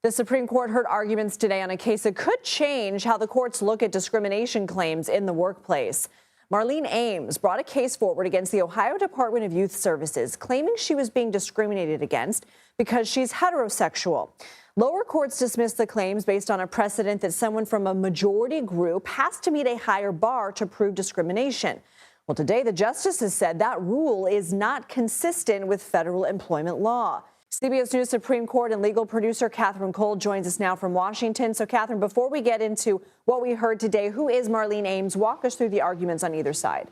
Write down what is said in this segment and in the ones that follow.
The Supreme Court heard arguments today on a case that could change how the courts look at discrimination claims in the workplace. Marlene Ames brought a case forward against the Ohio Department of Youth Services, claiming she was being discriminated against because she's heterosexual. Lower courts dismissed the claims based on a precedent that someone from a majority group has to meet a higher bar to prove discrimination. Well, today the justices said that rule is not consistent with federal employment law. CBS News Supreme Court and legal producer Catherine Cole joins us now from Washington. So, Catherine, before we get into what we heard today, who is Marlene Ames? Walk us through the arguments on either side.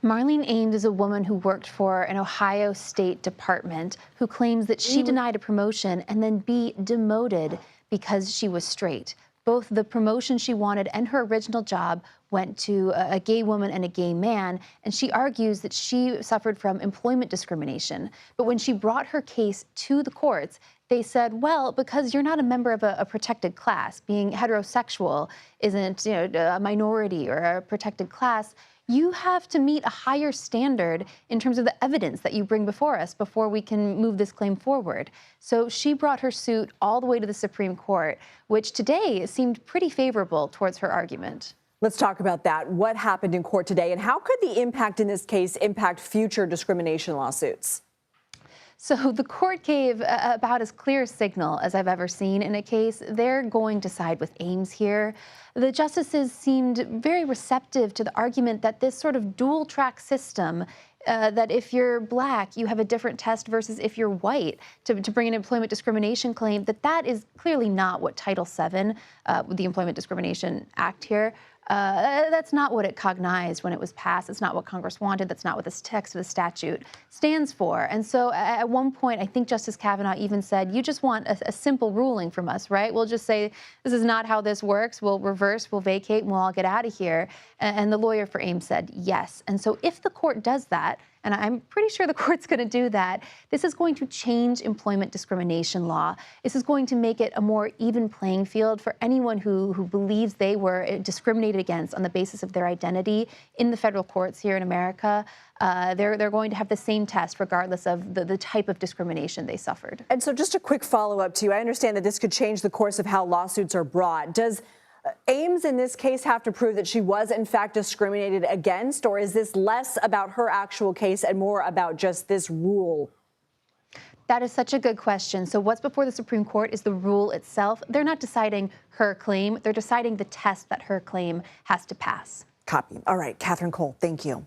Marlene Ames is a woman who worked for an Ohio State department who claims that she denied a promotion and then be demoted because she was straight. Both the promotion she wanted and her original job went to a gay woman and a gay man, and she argues that she suffered from employment discrimination. But when she brought her case to the courts, they said, well, because you're not a member of a protected class, being heterosexual isn't, a minority or a protected class, you have to meet a higher standard in terms of the evidence that you bring before us before we can move this claim forward. So she brought her suit all the way to the Supreme Court, which today seemed pretty favorable towards her argument. Let's talk about that. What happened in court today, and how could the impact in this case impact future discrimination lawsuits? So the court gave about as clear a signal as I've ever seen in a case. They're going to side with Ames here. The justices seemed very receptive to the argument that this sort of dual-track system, that if you're black, you have a different test versus if you're white to bring an employment discrimination claim, that is clearly not what Title VII, the Employment Discrimination Act here, that's not what it cognized when it was passed. It's not what Congress wanted. That's not what this text of the statute stands for. And so at one point, I think Justice Kavanaugh even said, you just want a simple ruling from us, right? We'll just say, this is not how this works. We'll reverse, we'll vacate, and we'll all get out of here. And the lawyer for Ames said yes. And so if the court does that, and I'm pretty sure the court's going to do that, this is going to change employment discrimination law. This is going to make it a more even playing field for anyone who believes they were discriminated against on the basis of their identity in the federal courts here in America. They're going to have the same test regardless of the type of discrimination they suffered. And so just a quick follow-up to you. I understand that this could change the course of how lawsuits are brought. Does Ames in this case have to prove that she was in fact discriminated against, or is this less about her actual case and more about just this rule? That is such a good question. So what's before the Supreme Court is the rule itself. They're not deciding her claim. They're deciding the test that her claim has to pass. Copy. All right, Catherine Cole, thank you.